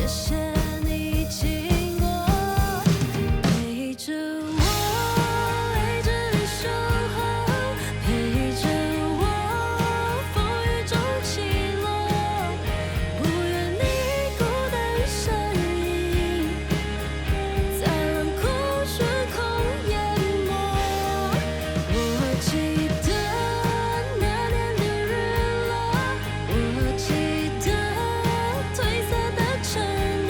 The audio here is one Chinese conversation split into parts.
谢谢你经过，陪着我，陪着你守候，陪着我，风雨中起落，不愿你孤单身影，再让苦水空淹没。我记得那年的日落，我记得褪色的承诺。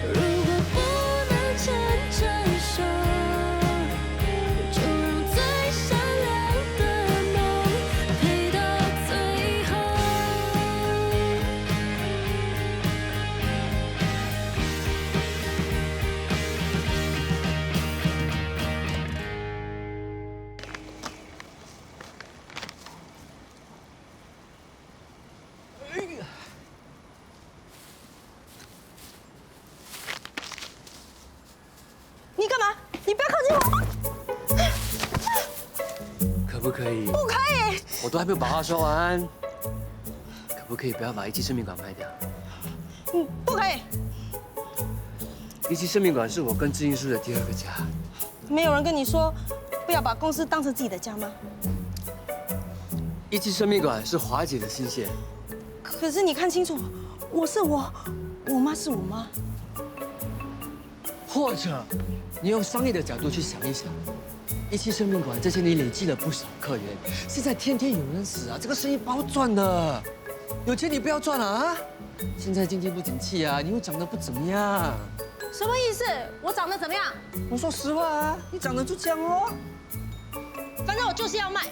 如果不能牵着手，就让最善良的梦陪到最后。你干嘛？你不要靠近我！可不可以？不可以！我都还没有把话说完，可不可以不要把一期生命馆卖掉？不可以！一期生命馆是我跟志英叔的第二个家。没有人跟你说不要把公司当成自己的家吗？一期生命馆是华姐的心血，可是你看清楚，我是我，我妈是我妈。或者你用商业的角度去想一想，一期生命馆这些年累积了不少客源，现在天天有人死啊，这个生意包赚的。有钱你不要赚了啊！现在经济不景气啊，你又长得不怎么样。什么意思？我长得怎么样？我说实话啊，你长得就这样哦。反正我就是要卖，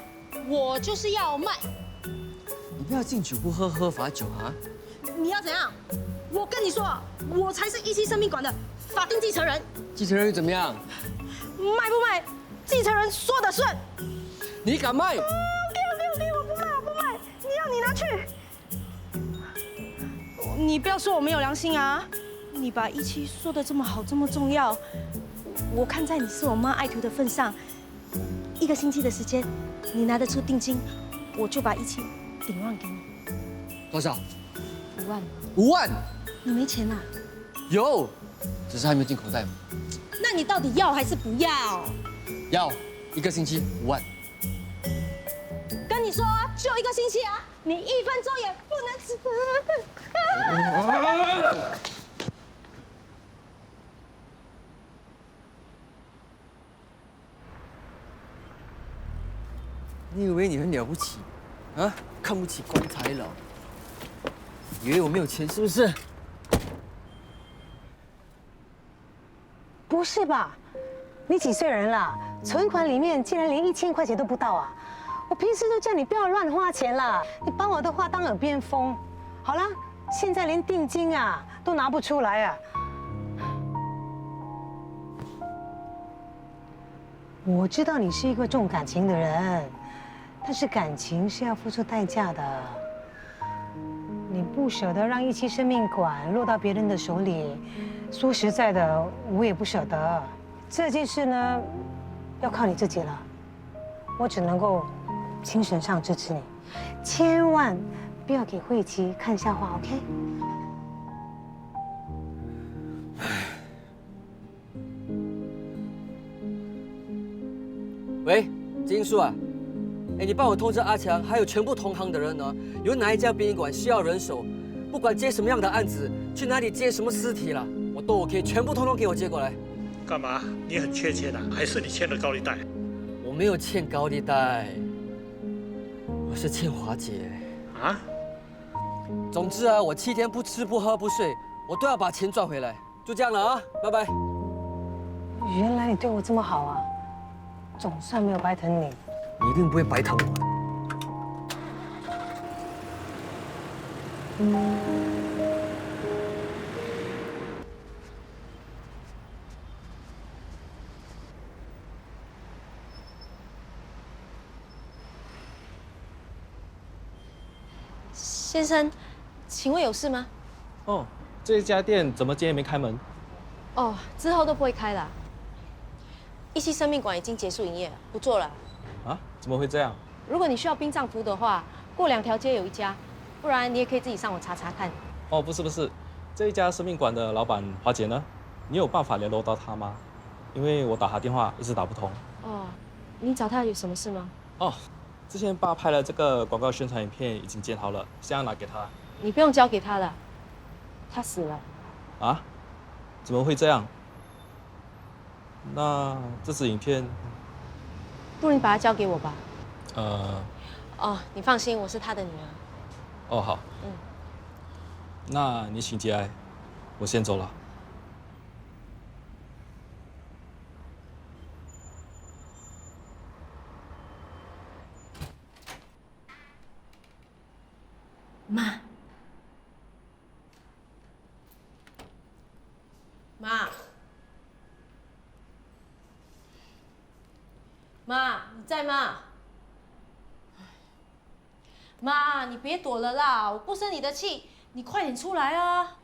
我就是要卖。你不要敬酒不喝合法酒啊！你要怎样？我跟你说，我才是一期生命馆的法定继承人。继承人又怎么样？卖不卖，继承人说的算。你敢卖？我不卖，我不卖，你要你拿去。你不要说我没有良心啊！你把一期说的这么好，这么重要，我看在你是我妈爱徒的份上，1个星期的时间，你拿得出定金，我就把一期顶让给你。多少5万。 ？5万？你没钱啊？有，只是还没有进口袋。那你到底要还是不要？要1个星期5万。跟你说，就1个星期啊，你1分钟也不能迟。你以为你很了不起啊？看不起棺材佬？以为我没有钱是不是？不是吧？你几岁人了？存款里面竟然连1000块钱都不到啊！我平时都叫你不要乱花钱啦，你把我的话当耳边风。好了，现在连定金啊都拿不出来啊！我知道你是一个重感情的人，但是感情是要付出代价的。你不舍得让一期生命馆落到别人的手里，说实在的，我也不舍得。这件事呢，要靠你自己了。我只能够精神上支持你，千万不要给慧琪看笑话 ，OK？ 喂，金叔啊，哎，你帮我通知阿强，还有全部同行的人呢，有哪一家殡仪馆需要人手，不管接什么样的案子，去哪里接什么尸体了，我都 OK，全部通通给我接过来。干嘛？你很缺钱啊？还是你欠了高利贷？我没有欠高利贷，我是欠华姐。啊？总之啊，我7天不吃不喝不睡，我都要把钱赚回来。就这样了啊，拜拜。原来你对我这么好啊，总算没有白疼你。你一定不会白疼我的。先生，请问有事吗？哦，这家店怎么今天没开门？哦，之后都不会开了。一期生命馆已经结束营业，不做了。啊？怎么会这样？如果你需要殡葬服务的话，过2条街有一家，不然你也可以自己上网查查看。哦，不是，这一家生命馆的老板华姐呢？你有办法联络到她吗？因为我打她电话一直打不通。哦，你找他有什么事吗？哦，之前爸拍了这个广告宣传影片已经剪好了，现在拿给她。你不用交给他了，他死了。啊？怎么会这样？那这支影片，不如你把它交给我吧。哦，你放心，我是他的女儿。哦好，那你请节哀，我先走了。妈，妈，你在吗？妈，你别躲了啦，我不生你的气，你快点出来啊！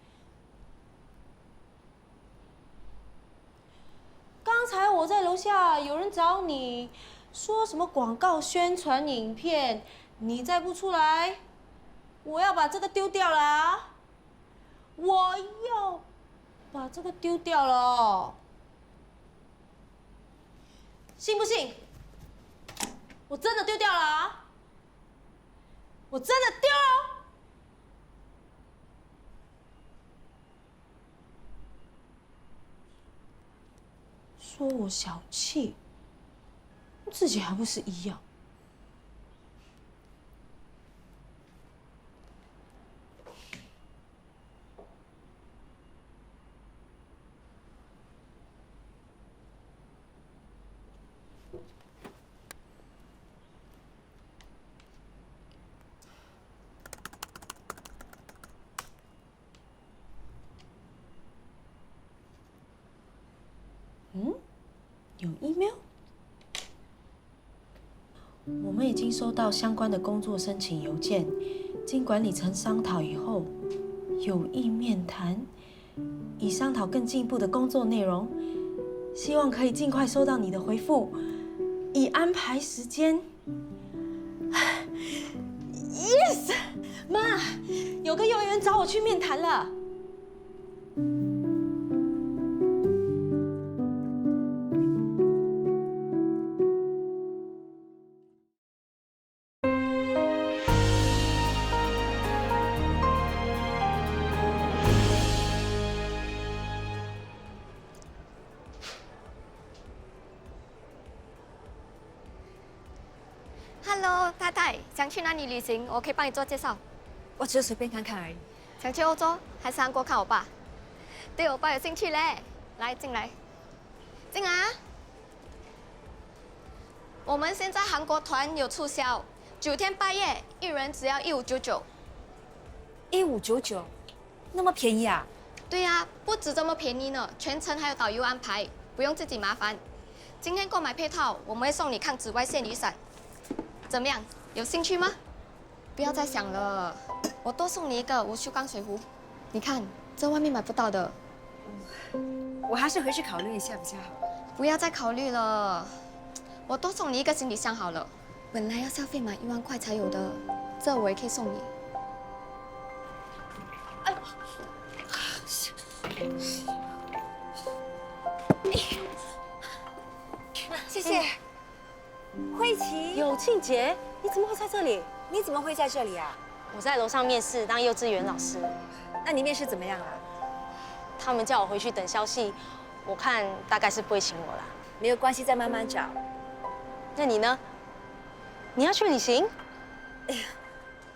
刚才我在楼下，有人找你，说什么广告宣传影片，你再不出来，我要把这个丢掉了啊！我要把这个丢掉了哦，信不信？我真的丢掉了啊！我真的丢了！说我小气，自己还不是一样？有 email？ 我们已经收到相关的工作申请邮件，经管理层商讨以后，有意面谈，以商讨更进一步的工作内容，希望可以尽快收到你的回复，以安排时间。Yes， 妈，有个幼儿园找我去面谈了。Hello， 太太，想去哪里旅行？我可以帮你做介绍。我只是随便看看而已。想去欧洲还是韩国看欧巴？对欧巴有兴趣嘞，来进来，进来啊！我们现在韩国团有促销，9天8夜，一人只要1599。1599，那么便宜啊？对呀，不止这么便宜呢，全程还有导游安排，不用自己麻烦。今天购买配套，我们会送你看紫外线雨伞。怎么样？有兴趣吗？不要再想了，我多送你一个无袖钢水壶。你看，这外面买不到的。我还是回去考虑一下比较好。不要再考虑了，我多送你一个行李箱好了。本来要消费满1万块才有的，这我也可以送你。谢谢。慧琪，有庆姐，你怎么会在这里？你怎么会在这里啊？我在楼上面试当幼稚园老师，那你面试怎么样啊？他们叫我回去等消息，我看大概是不会请我啦。没有关系，再慢慢找。那你呢？你要去旅行？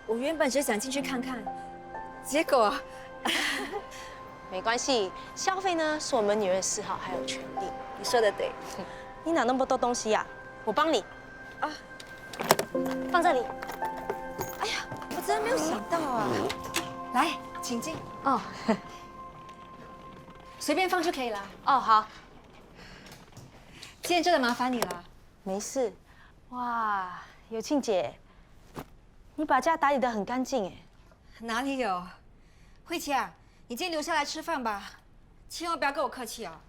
我原本只想进去看看，结果没关系，消费呢是我们女人的嗜好，还有权利。你说的对。你哪那么多东西呀？我帮你。啊，放这里。哎呀，我真的没有想到啊！来，请进。哦，随便放就可以了。哦，好，今天真的麻烦你了。没事。哇，有庆姐，你把家打理得很干净哎。哪里有？慧琪啊，你今天留下来吃饭吧，千万不要跟我客气啊。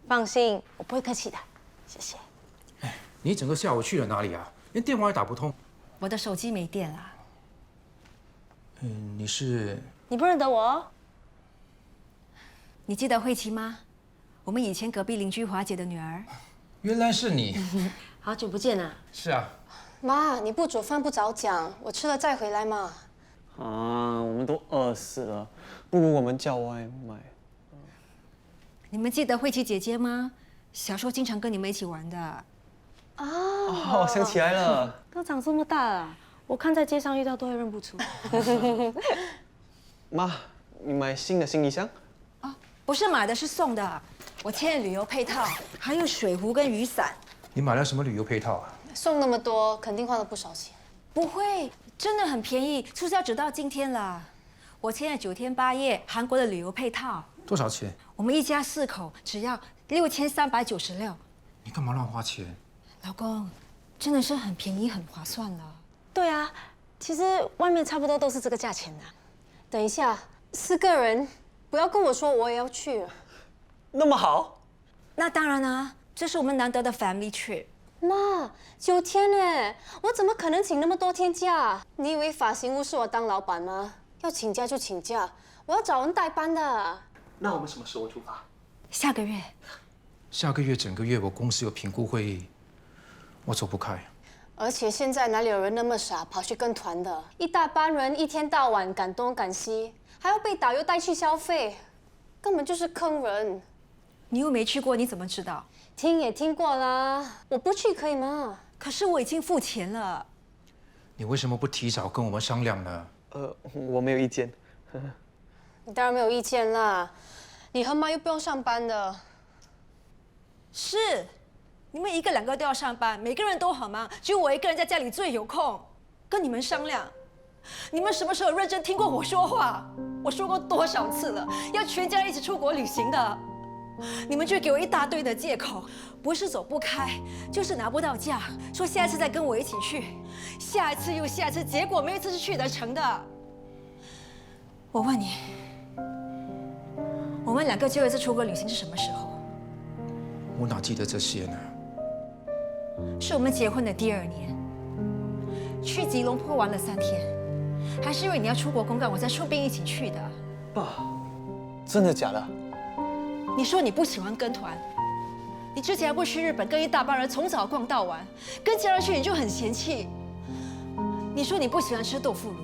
放心，我不会客气的，谢谢。哎，你整个下午去了哪里啊？连电话也打不通。我的手机没电了。你是？你不认得我哦？你记得慧琪吗？我们以前隔壁邻居华姐的女儿。原来是你。好久不见啊！是啊。妈，你不煮饭不早讲，我吃了再回来嘛。啊，我们都饿死了，不如我们叫外卖。你们记得慧琪姐姐吗？小时候经常跟你们一起玩的。哦，想起来了。都长这么大了，我看在街上遇到都会认不出。妈，你买新的行李箱？不是买的，是送的。我签了旅游配套，还有水壶跟雨伞。你买了什么旅游配套啊？送那么多，肯定花了不少钱。不会，真的很便宜，促销直到今天了。我签了9天8夜韩国的旅游配套。多少钱？我们一家4口只要6396。你干嘛乱花钱？老公，真的是很便宜，很划算了。对啊，其实外面差不多都是这个价钱的。等一下，4个人，不要跟我说我也要去。那么好？那当然啊，这是我们难得的 family trip。妈，9天呢，我怎么可能请那么多天假？你以为发型屋是我当老板吗？要请假就请假，我要找人代班的。那我们什么时候出发？下个月。下个月整个月我公司有评估会议，我走不开。而且现在哪里有人那么傻跑去跟团的？一大班人一天到晚赶东赶西，还要被导游带去消费，根本就是坑人。你又没去过，你怎么知道？听也听过啦，我不去可以吗？可是我已经付钱了。你为什么不提早跟我们商量呢？我没有意见。你当然没有意见啦，你和妈又不用上班的。是，你们1个2个都要上班，每个人都很忙，只有我一个人在家里最有空，跟你们商量。你们什么时候认真听过我说话？我说过多少次了，要全家人一起出国旅行的。你们却给我一大堆的借口，不是走不开，就是拿不到假，说下一次再跟我一起去，下一次又下一次，结果没有一次是去得成的。我问你，我们2个最后一次出国旅行是什么时候？我哪记得这些呢？是我们结婚的第2年，去吉隆坡玩了3天，还是因为你要出国公干，我才顺便一起去的。爸，真的假的？你说你不喜欢跟团，你之前还不去日本跟一大帮人从早逛到晚，跟家人去你就很嫌弃。你说你不喜欢吃豆腐乳，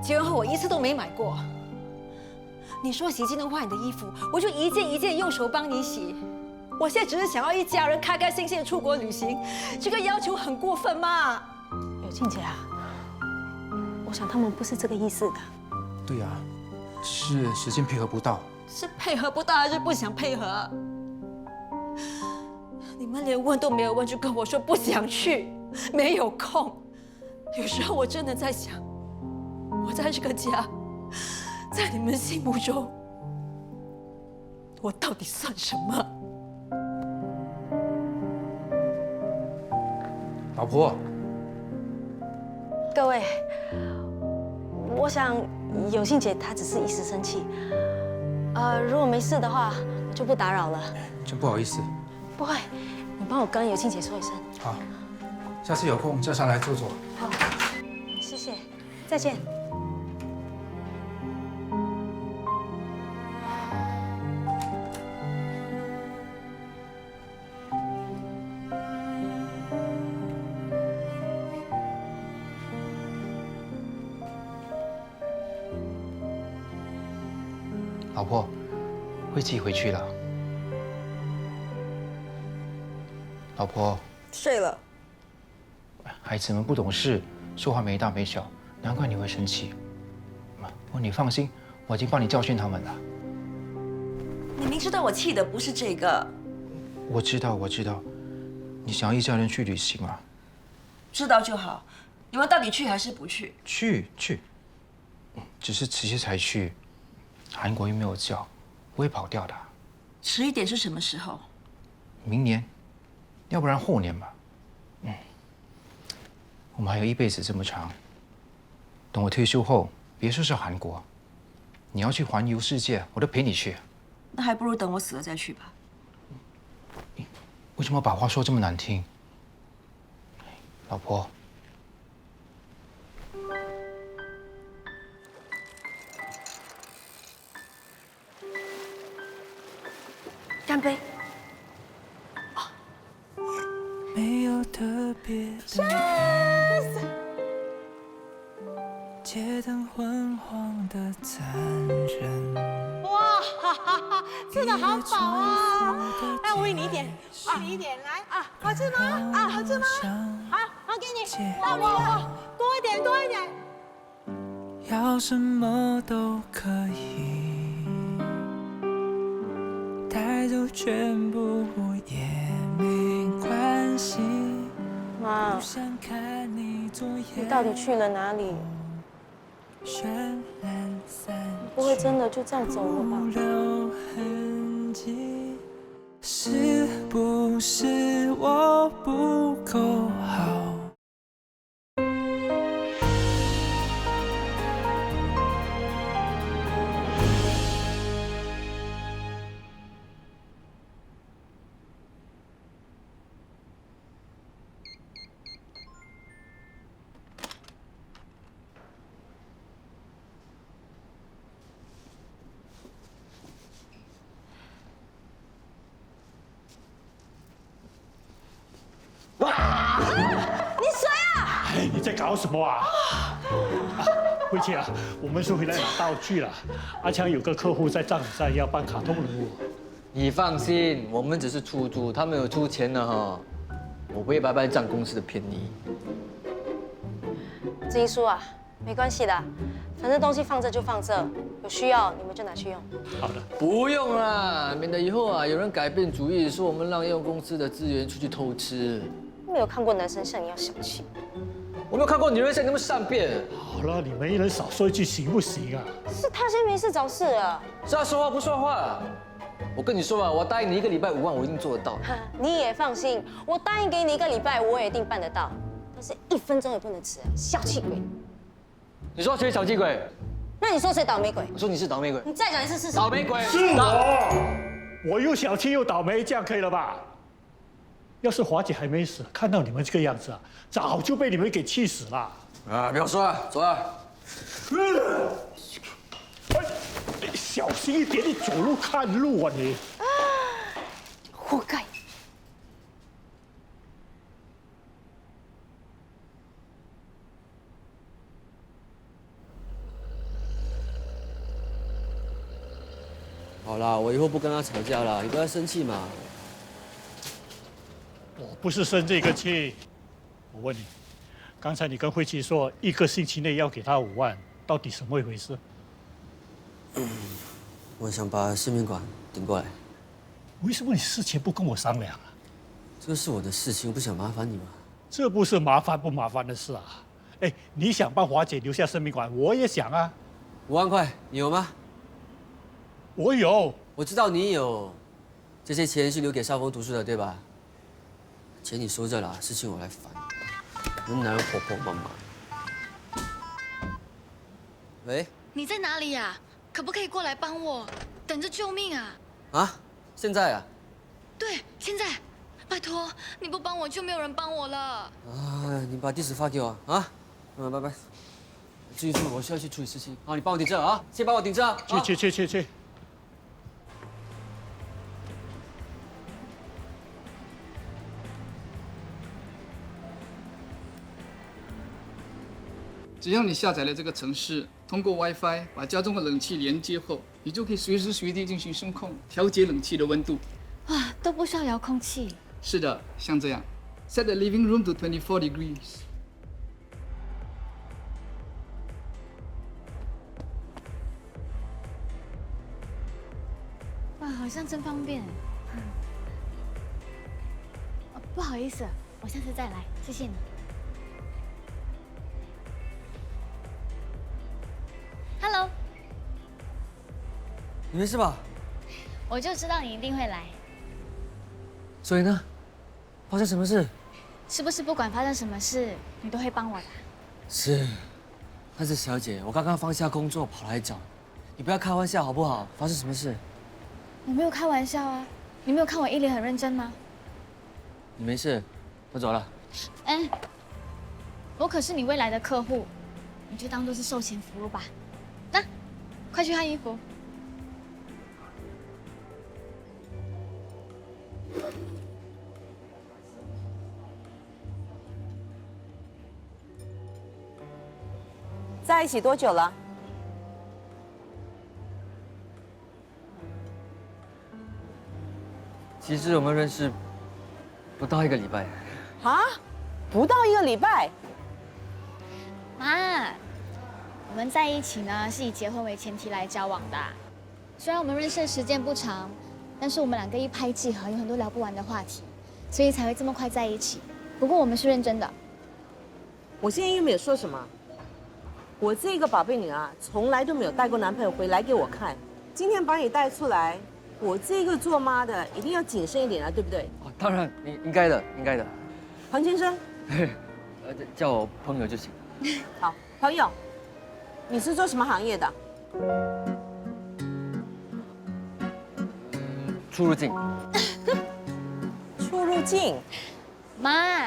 结婚后我一次都没买过。你说洗衣机能换你的衣服，我就一件一件用手帮你洗。我现在只是想要一家人开开心心的出国旅行，这个要求很过分吗？有静姐啊，我想他们不是这个意思的。对啊，是时间配合不到。是配合不到还是不想配合？你们连问都没有问就跟我说不想去，没有空。有时候我真的在想，我在这个家，在你们心目中，我到底算什么？老婆，各位，我想有幸姐她只是一时生气。如果没事的话，我就不打扰了。真不好意思。不会，你帮我跟有庆姐说一声。好，下次有空再上来坐坐。好，谢谢，再见。老婆，慧琪回去了。老婆，睡了。孩子们不懂事，说话没大没小，难怪你会生气。不过你放心，我已经帮你教训他们了。你明知道我气的不是这个。我知道，我知道，你想要一家人去旅行啊？知道就好。你们到底去还是不去？去，只是迟些才去。韩国又没有叫，不会跑掉的。迟一点是什么时候？明年，要不然后年吧。我们还有一辈子这么长。等我退休后，别说是韩国，你要去环游世界，我都陪你去。那还不如等我死了再去吧。为什么把话说这么难听？老婆。干杯！没有特别的街灯昏黄的残忍。哇，吃的好饱啊！来，我喂你一点，喂你一点，来啊，好吃吗？啊，好吃吗？好，好给你，到你了，多一点，多一点。要什么都可以，带走全部也没关系。妈，你到底去了哪里？不会真的就这样走了吧？是不是我不够好？你谁啊？哎，你在搞什么啊？慧琪啊，我们是回来拿道具了。阿强有个客户在葬礼上要扮卡通人物。你放心，我们只是出租，他们有出钱的哈。我不会白白占公司的便宜。志毅叔啊，没关系的，反正东西放这就放这，有需要你们就拿去用。好的。不用啦，免得以后啊有人改变主意，说我们滥用公司的资源出去偷吃。没有看过男生像你要小气。我没有看过女人像你那么善变。好了，你们一人少说一句行不行啊？是他先没事找事啊。是他说话不算话。我跟你说啊，我答应你1个礼拜5万，我一定做得到。你也放心，我答应给你1个礼拜，我也一定办得到。但是1分钟也不能迟啊，小气鬼！你说谁小气鬼？那你说谁倒霉鬼？我说你是倒霉鬼。你再讲一次是谁？倒霉鬼是我又小气又倒霉，这样可以了吧？要是华姐还没死，看到你们这个样子啊，早就被你们给气死了。啊，不要说了，走了。小心一点，你走路看路啊你！活该！好啦，我以后不跟他吵架了，你不要生气嘛。我不是生这个气。我问你，刚才你跟慧琪说1个星期内要给他5万，到底什么一回事？我想把生命馆顶过来。为什么你事前不跟我商量啊？这个是我的事情，我不想麻烦你嘛。这不是麻烦不麻烦的事啊！哎，你想帮华姐留下生命馆，我也想啊。5万块，你有吗？我有。我知道你有。这些钱是留给少峰读书的，对吧？钱你收着了，事情我来烦。人男人婆婆妈妈。喂？你在哪里呀？可不可以过来帮我？等着救命啊！啊？现在啊？对，现在，拜托，你不帮我就没有人帮我了。啊，你把地址发给我啊！拜拜。至于我需要去处理事情，好，你帮我顶着啊！先帮我顶着啊！去。只要你下载了这个程式，通过 WiFi 把家中的冷气连接后，你就可以随时随地进行声控，调节冷气的温度。哇，都不需要遥控器。是的，像这样 ，Set the living room to 24 degrees。哇，好像真方便。不好意思，我下次再来，谢谢你。Hello， 你没事吧？我就知道你一定会来。所以呢？发生什么事？是不是不管发生什么事，你都会帮我的？是，但是小姐，我刚刚放下工作跑来找你，不要开玩笑好不好？发生什么事？我没有开玩笑啊，你没有看我一脸很认真吗？你没事，我走了。嗯，我可是你未来的客户，你就当做是售前服务吧。那，快去换衣服。在一起多久了？其实我们认识不到1个礼拜。啊？不到1个礼拜？妈，我们在一起呢是以结婚为前提来交往的。虽然我们认识的时间不长，但是我们2个一拍即合，有很多聊不完的话题，所以才会这么快在一起。不过我们是认真的。我现在又没有说什么。我这个宝贝女儿从来都没有带过男朋友回来给我看，今天把你带出来，我这个做妈的一定要谨慎一点啊，对不对？哦，当然，你应该的，应该的。彭先生，叫我朋友就行。好，朋友，你是做什么行业的？出入境。出入境？妈，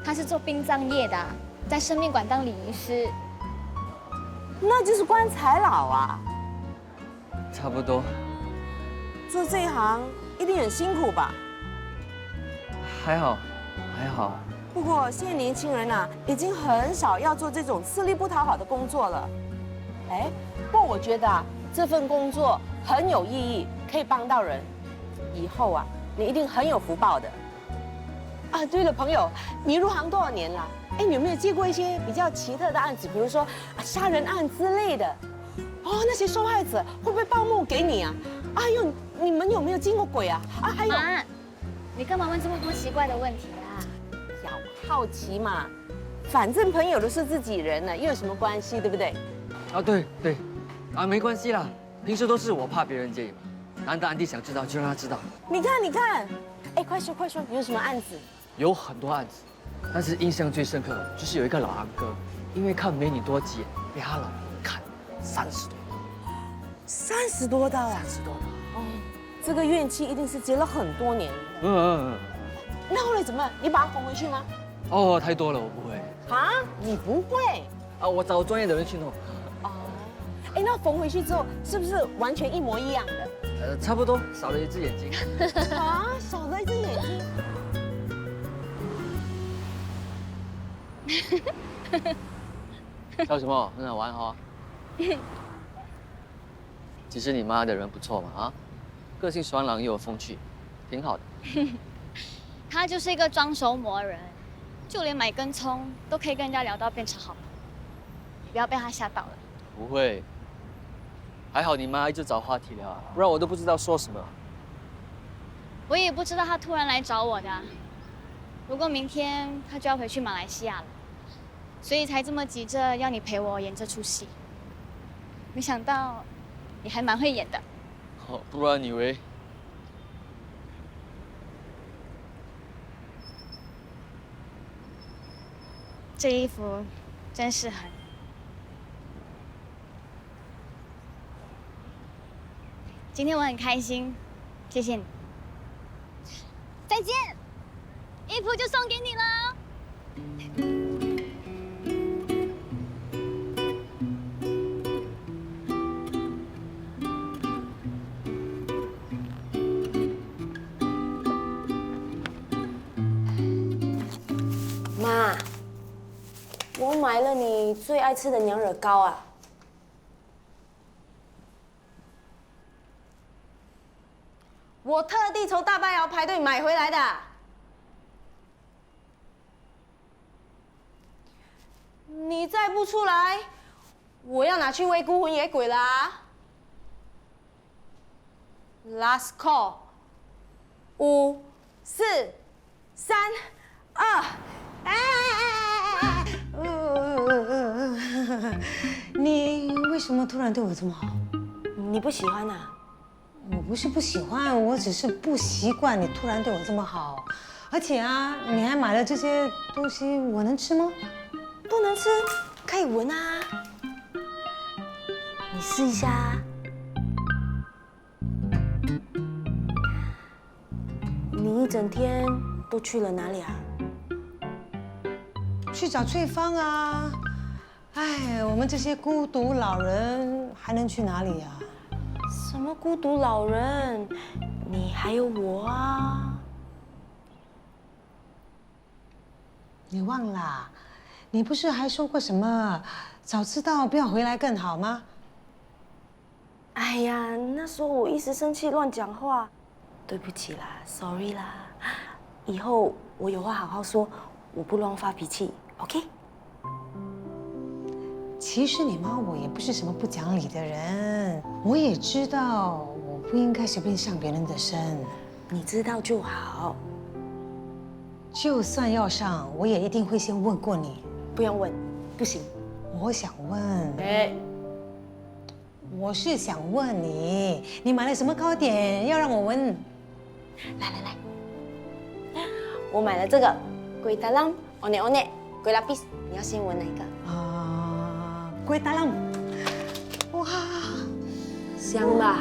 他是做殡葬业的，在生命馆当礼仪师。那就是棺材佬啊。差不多。做这一行一定很辛苦吧？还好，还好。不过现在年轻人啊，已经很少要做这种吃力不讨好的工作了。哎，不过我觉得啊，这份工作很有意义，可以帮到人。以后啊，你一定很有福报的。啊，对了，朋友，你入行多少年了？哎，你有没有接过一些比较奇特的案子，比如说杀人案之类的？哦，那些受害者会不会报幕给你啊？哎呦，你们有没有见过鬼啊？啊，还有，妈，你干嘛问这么多奇怪的问题啊？好奇嘛，反正朋友都是自己人呢，又有什么关系，对不对？啊，对对，啊，没关系啦，平时都是我怕别人介意嘛，难得安迪想知道，就让他知道。你看，你看，哎，快说快说，有什么案子？有很多案子，但是印象最深刻的就是有一个老安哥，因为看美女多急，被他老婆砍30多刀。30多刀啊！30多刀。哦，这个怨气一定是结了很多年。嗯。那后来怎么办？你把他缝回去吗？哦，太多了，我不会。啊？你不会？啊，我找专业的人去弄。哦。哎，那缝回去之后是不是完全一模一样的？差不多，少了一只眼睛。啊，少了一只眼睛。笑什么？很好玩哈。其实你妈的人不错嘛啊，个性爽朗又有风趣，挺好的。他就是一个装熟魔人，就连买根葱都可以跟人家聊到变成好朋友。你不要被他吓到了。不会，还好你妈一直找话题聊，不然我都不知道说什么。我也不知道他突然来找我的，不过明天他就要回去马来西亚了，所以才这么急着要你陪我演这出戏。没想到你还蛮会演的。哦，不然你以为？这衣服真适合你。今天我很开心，谢谢你。再见，衣服就送给你了。妈，我买了你最爱吃的娘惹糕啊。我特地从大巴窑排队买回来的。你再不出来，我要拿去喂孤魂野鬼啦！Last call， 5、4、3、2，你为什么突然对我这么好？你不喜欢啊？我不是不喜欢，我只是不习惯你突然对我这么好。而且啊，你还买了这些东西，我能吃吗？不能吃，可以闻啊。你试一下啊。你一整天都去了哪里啊？去找翠芳啊！哎，我们这些孤独老人还能去哪里呀？什么孤独老人？你还有我啊！你忘了？你不是还说过什么早知道不要回来更好吗？哎呀，那时候我一时生气乱讲话，对不起啦 ，sorry 啦。以后我有话好好说，我不乱发脾气 ，OK？ 其实你妈我也不是什么不讲理的人，我也知道我不应该随便上别人的身。你知道就好。就算要上，我也一定会先问过你。不用问，不行。我想问，哎，我是想问你，你买了什么糕点要让我闻？来，我买了这个龟达浪 one one 龟拉比，你要先闻哪一个？龟达浪，哇，香吧？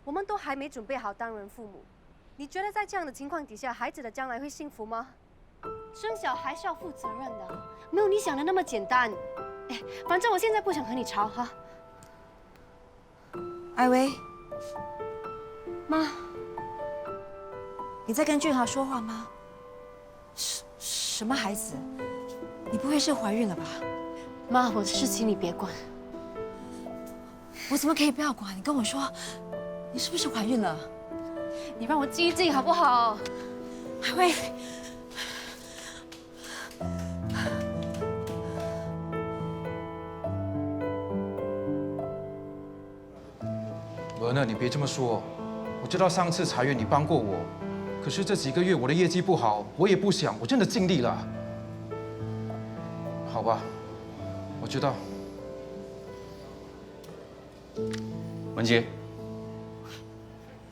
我们都还没准备好当人父母，你觉得在这样的情况底下，孩子的将来会幸福吗？生小孩是要负责任的，没有你想的那么简单。哎，反正我现在不想和你吵哈。艾薇，妈，你在跟俊豪说话吗？什么孩子？你不会是怀孕了吧？妈，我的事情你别管。我怎么可以不要管？你跟我说，你是不是怀孕了？你让我静一静好不好？艾薇，文儿，你别这么说。我知道上次裁员你帮过我，可是这几个月我的业绩不好，我也不想，我真的尽力了。好吧，我知道。文杰，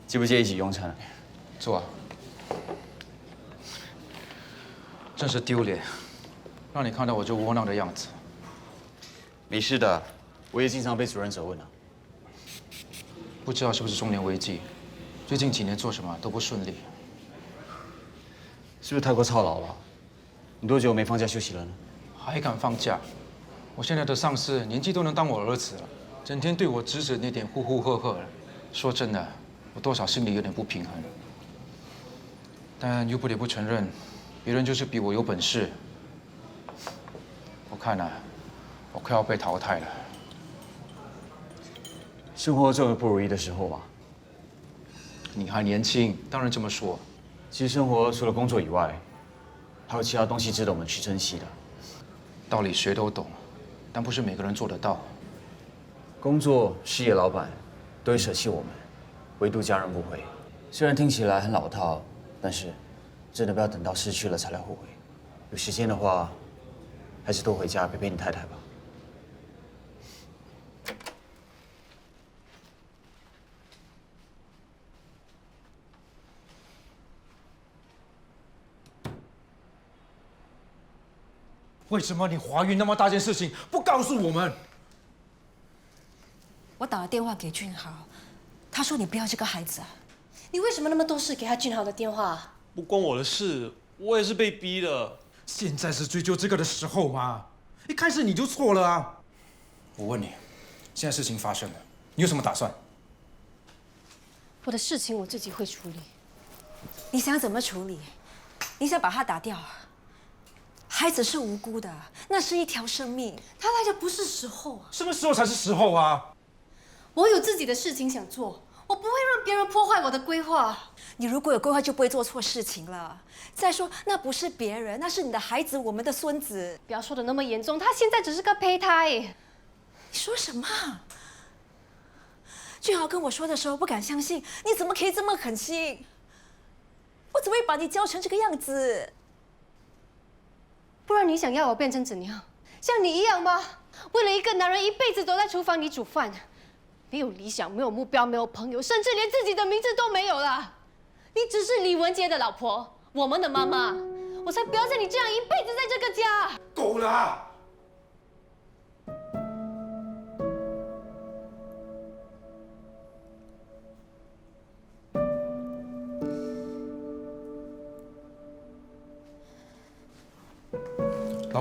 介不介意一起用餐？坐啊。真是丢脸，让你看到我这窝囊的样子。没事的，我也经常被主任责问啊。不知道是不是中年危机，最近几年做什么都不顺利。是不是太过操劳了？你多久没放假休息了呢？还敢放假？我现在的上司年纪都能当我儿子了，整天对我指指那点呼呼喝喝的。说真的，我多少心里有点不平衡。但又不得不承认，别人就是比我有本事。我看啊，我快要被淘汰了。生活总有不如意的时候吧。你还年轻，当然这么说。其实生活除了工作以外，还有其他东西值得我们去珍惜的。道理谁都懂，但不是每个人做得到。工作、事业、老板都会舍弃我们，唯独家人不会。虽然听起来很老套，但是真的不要等到失去了才来后悔。有时间的话，还是多回家陪陪你太太吧。为什么你怀孕那么大件事情不告诉我们？我打了电话给俊豪，他说你不要这个孩子。你为什么那么多事给他俊豪的电话？不关我的事，我也是被逼的。现在是追究这个的时候吗？一开始你就错了啊！我问你，现在事情发生了，你有什么打算？我的事情我自己会处理。你想怎么处理？你想把他打掉？孩子是无辜的，那是一条生命，他来的不是时候啊！什么时候才是时候啊？我有自己的事情想做，我不会让别人破坏我的规划。你如果有规划，就不会做错事情了。再说，那不是别人，那是你的孩子，我们的孙子。不要说的那么严重，他现在只是个胚胎。你说什么？俊豪跟我说的时候不敢相信，你怎么可以这么狠心？我怎么会把你教成这个样子？不然你想要我变成怎样？像你一样吗？为了一个男人一辈子都在厨房里煮饭，没有理想，没有目标，没有朋友，甚至连自己的名字都没有了。你只是李文杰的老婆，我们的妈妈，我才不要像你这样一辈子在这个家。够了！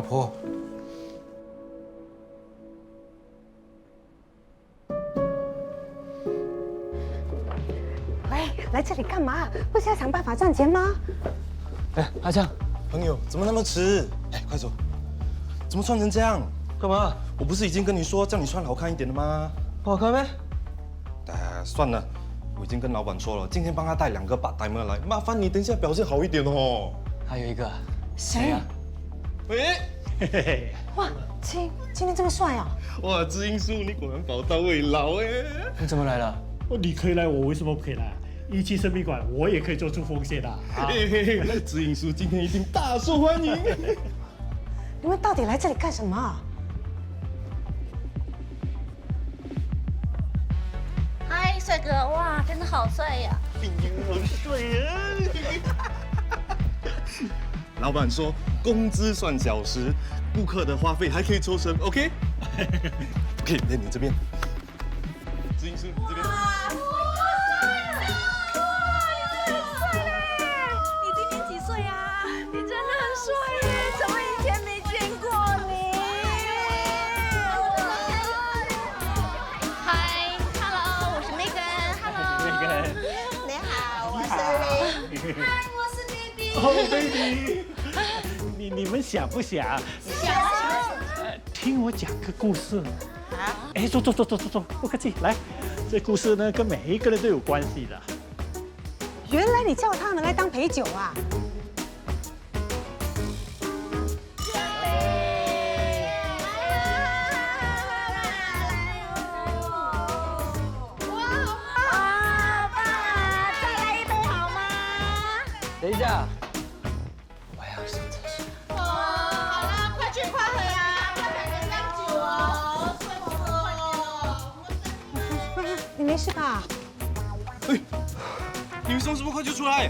婆。喂，来这里干嘛？不是要想办法赚钱吗？哎，阿江，朋友，怎么那么迟？哎，快走！怎么穿成这样？干嘛？我不是已经跟你说叫你穿好看一点的吗？不好看咩？算了，我已经跟老板说了，今天帮他带2个part timer来，麻烦你等一下表现好一点哦。还有一个，谁啊？喂，哇，今天这么帅啊！哇，知音叔，你果然宝刀未老哎！你怎么来了？你可以来，我为什么不可以来？17生命馆我也可以做出奉献的。知音叔今天一定大受欢迎。你们到底来这里干什么？嗨，帅哥，哇，真的好帅呀！好帅呀！老板说工资算小时，顾客的花费还可以抽成 ，OK？OK， 在你这边。知音叔，你这边。你今年几岁呀？你真的很帅耶！怎么以前没见过你？嗨 ，Hello， 我是 Megan，Hello。你好，我是。嗨，我是 Baby。哦，Baby， 你们想不想？想。听我讲个故事。啊？哎，坐，不客气，来。这故事呢，跟每一个人都有关系的。原来你叫他们来当陪酒啊？等一下，好啦，快去快回啊！快点人当酒哦，快喝。你没事吧？哎，你们送这么快就出来？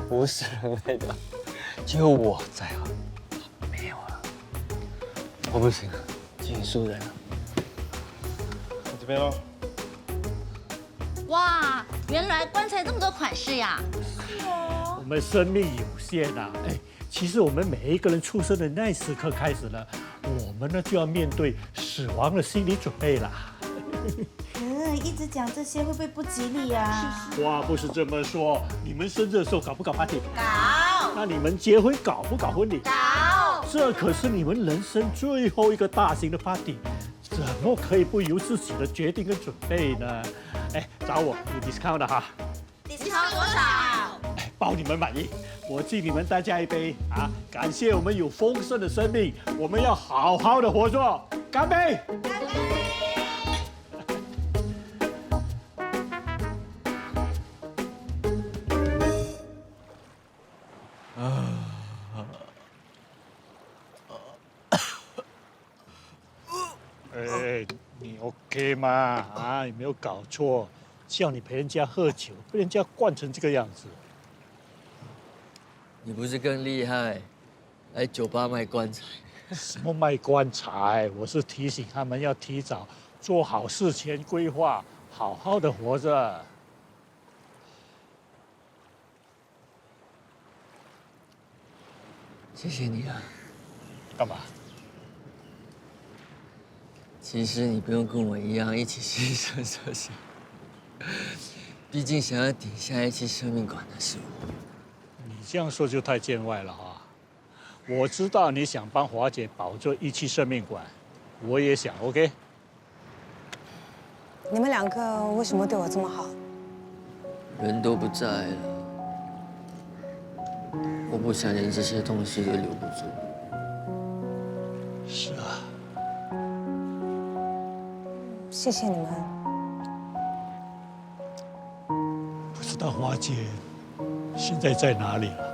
不是人类的，只有我在啊，没有了，我不行了，请输人了。我这边哦。哇，原来棺材这么多款式呀！我们生命有限啊，哎，其实我们每一个人出生的那时刻开始呢，我们呢就要面对死亡的心理准备啦。一直讲这些会不会不吉利啊？话不是这么说，你们生日的时候搞不搞 party？ 搞。那你们结婚搞不搞婚礼？搞。这可是你们人生最后一个大型的 party， 怎么可以不由自己的决定跟准备呢？哎，找我有 discount 的哈。discount 多少？哎，包你们满意。我敬你们大家一杯啊！感谢我们有丰盛的生命，我们要好好的活着，干杯！干杯！哎，你 OK 吗？啊，有没有搞错？叫你陪人家喝酒，被人家灌成这个样子。你不是更厉害，来酒吧卖棺材？什么卖棺材？我是提醒他们要提早做好事前规划，好好的活着。谢谢你啊。干嘛？其实你不用跟我一样一起牺牲这些，毕竟想要顶下17生命馆的是我。你这样说就太见外了哈！我知道你想帮华姐保住17生命馆，我也想 OK。你们2个为什么对我这么好？人都不在了，我不想连这些东西都留不住。是啊。谢谢你们。不知道华姐现在在哪里了？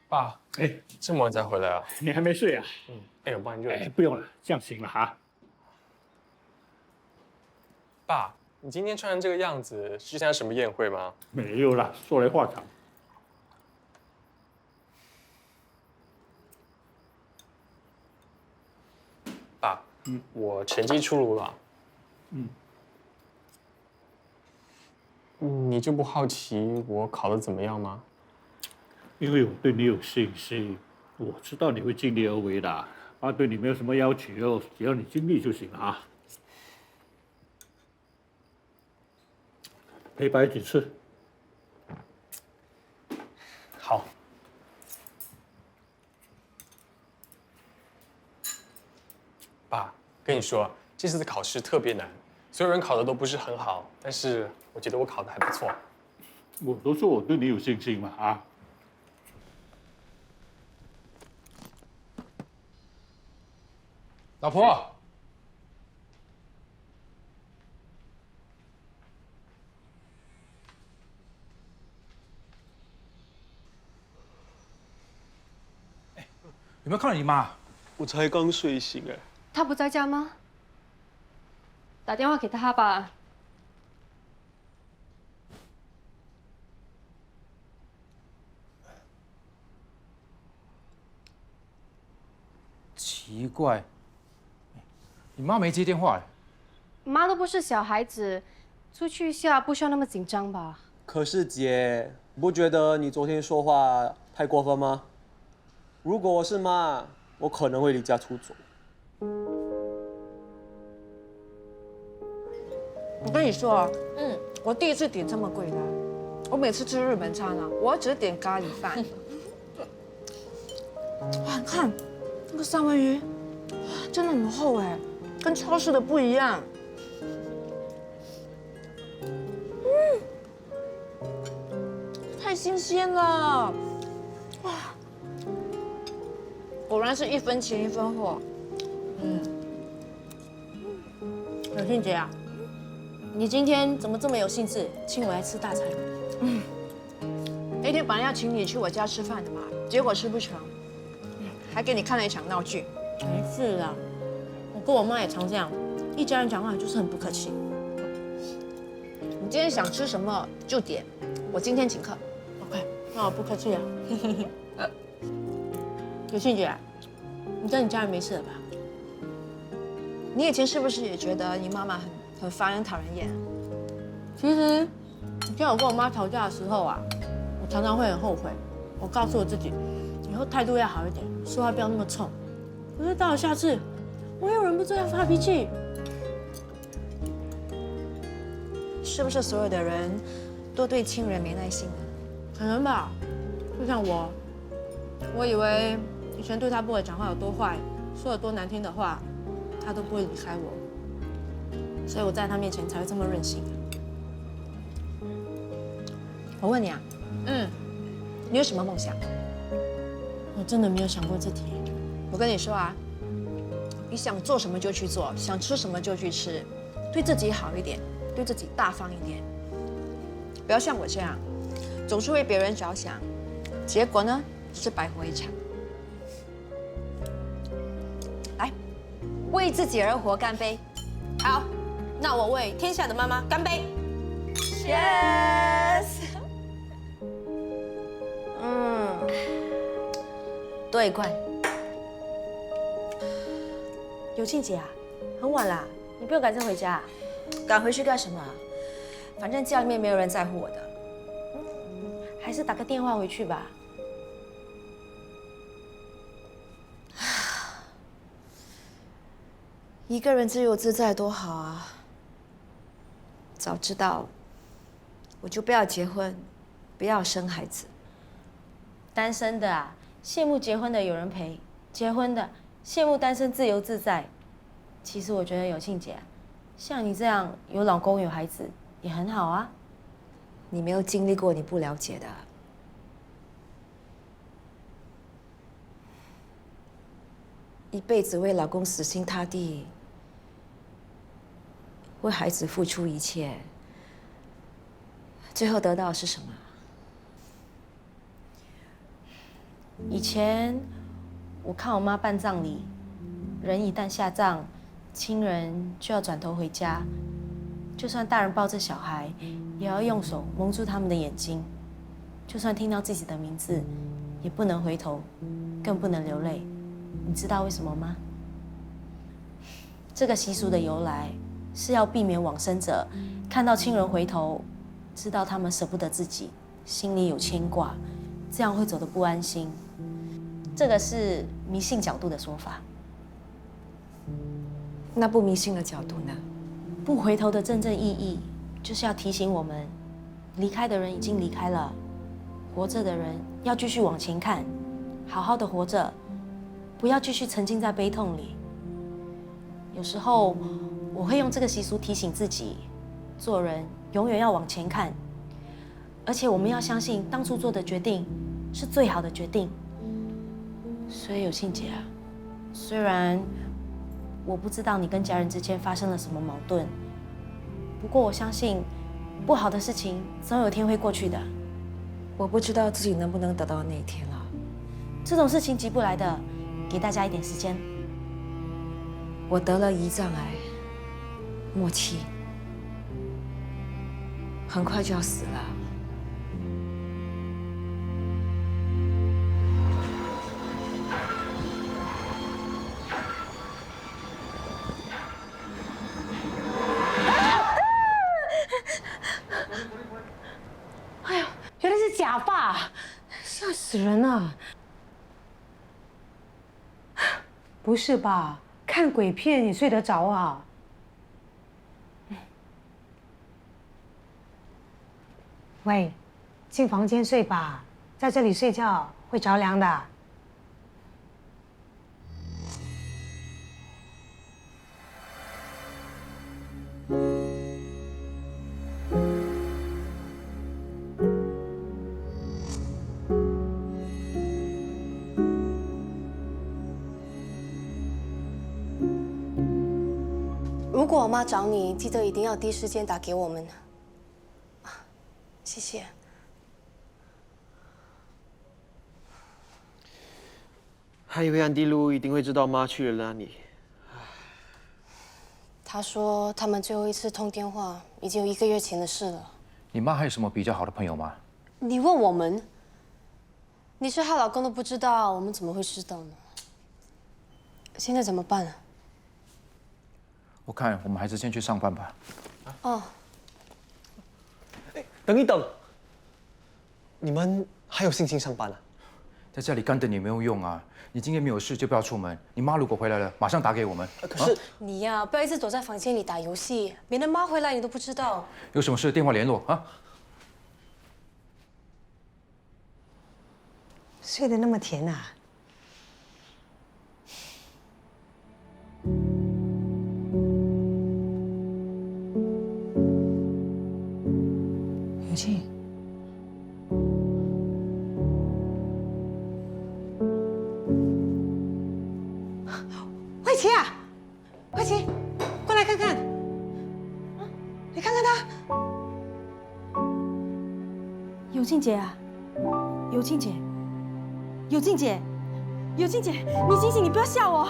爸，这么晚才回来啊？你还没睡啊？我帮你热。不用了，这样行了哈。爸，你今天穿成这个样子，是参加什么宴会吗？没有啦，说来话长。爸，我成绩出炉了。你就不好奇我考得怎么样吗？因为我对你有信心，我知道你会尽力而为的。爸对你没有什么要求，只要你尽力就行了啊。陪爸一起吃。好。爸，跟你说，这次的考试特别难，所有人考的都不是很好，但是我觉得我考的还不错。我都说我对你有信心嘛啊！老婆，有没有看到你妈？我才刚睡醒哎。她不在家吗？打电话给她吧。奇怪，你妈没接电话哎。妈都不是小孩子，出去一下不需要那么紧张吧？可是姐，你不觉得你昨天说话太过分吗？如果我是妈，我可能会离家出走。我跟你说，我第一次点这么贵的，我每次吃日本餐啊，我只点咖喱饭。哇，你看那个三文鱼，真的很厚哎，跟超市的不一样。太新鲜了，哇！果然是一分钱一分货。有庆姐啊，你今天怎么这么有兴致，请我来吃大餐？那天本来要请你去我家吃饭的嘛，结果吃不成，还给你看了一场闹剧。没事啦，我跟我妈也常这样，一家人讲话就是很不客气。你今天想吃什么就点，我今天请客。OK， 那我不客气了。有庆姐，你跟你家人没事了吧？你以前是不是也觉得你妈妈很烦人、讨人厌？其实，以前我跟我妈吵架的时候啊，我常常会很后悔。我告诉我自己，以后态度要好一点，说话不要那么冲。可是到了下次，我又忍不住要发脾气。是不是所有的人都对亲人没耐心啊？可能吧。就像我以为以前对他不会讲话有多坏，说了多难听的话，他都不会离开我，所以我在他面前才会这么任性。我问你啊，你有什么梦想？我真的没有想过这题。我跟你说啊，你想做什么就去做，想吃什么就去吃，对自己好一点，对自己大方一点，不要像我这样，总是为别人着想，结果呢是白活一场。来，为自己而活，干杯！好，那我为天下的妈妈干杯 ！Cheers！ 多一罐。有庆姐啊，很晚啦，你不用赶着回家。赶回去干什么？反正家里面没有人在乎我的。还是打个电话回去吧。一个人自由自在多好啊！早知道，我就不要结婚，不要生孩子。单身的啊，羡慕结婚的有人陪；结婚的羡慕单身自由自在。其实我觉得有庆姐，像你这样有老公有孩子也很好啊。你没有经历过，你不了解的。一辈子为老公死心塌地，为孩子付出一切，最后得到的是什么？以前我看我妈办葬礼，人一旦下葬，亲人就要转头回家，就算大人抱着小孩，也要用手蒙住他们的眼睛，就算听到自己的名字，也不能回头，更不能流泪。你知道为什么吗？这个习俗的由来是要避免往生者看到亲人回头，知道他们舍不得自己，心里有牵挂，这样会走得不安心。这个是迷信角度的说法。那不迷信的角度呢？不回头的真正意义，就是要提醒我们，离开的人已经离开了，活着的人要继续往前看，好好的活着，不要继续沉浸在悲痛里。有时候我会用这个习俗提醒自己，做人永远要往前看，而且我们要相信当初做的决定是最好的决定。所以有庆姐啊，虽然我不知道你跟家人之间发生了什么矛盾，不过我相信不好的事情总有一天会过去的。我不知道自己能不能等到那一天了。这种事情急不来的，给大家一点时间。我得了胰脏癌，末期，很快就要死了。哎呦，原来是假发，吓死人了！不是吧？看鬼片你睡得着啊？喂，进房间睡吧，在这里睡觉会着凉的。如果我妈找你，记得一定要第一时间打给我们。谢谢。还以为安迪路一定会知道妈去了哪里。他说他们最后一次通电话已经有1个月前的事了。你妈还有什么比较好的朋友吗？你问我们？你是她老公都不知道，我们怎么会知道呢？现在怎么办啊？我看我们还是先去上班吧。哦，等一等，你们还有心情上班啊？在家里干等也没有用啊！你今天没有事就不要出门。你妈如果回来了，马上打给我们。可是你呀，不要一直躲在房间里打游戏，免得妈回来你都不知道。有什么事电话联络啊？睡得那么甜啊！有庆，慧琪啊，慧琪，过来看看。你看看他。有静姐啊，有静姐，有静姐，有静姐，你醒醒，你不要吓我。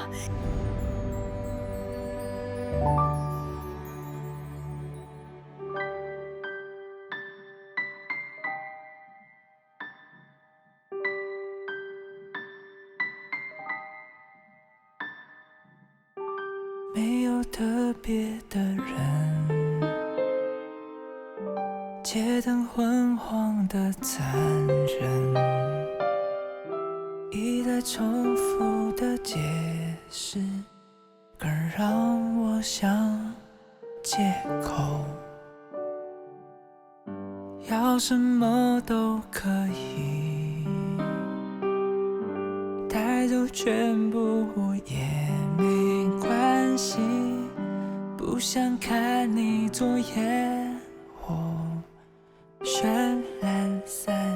没有特别的人，街灯昏黄的残忍，一再重复的解释，更让我想借口。要什么都可以，带走全部也没关系，不想看你做烟火绚烂散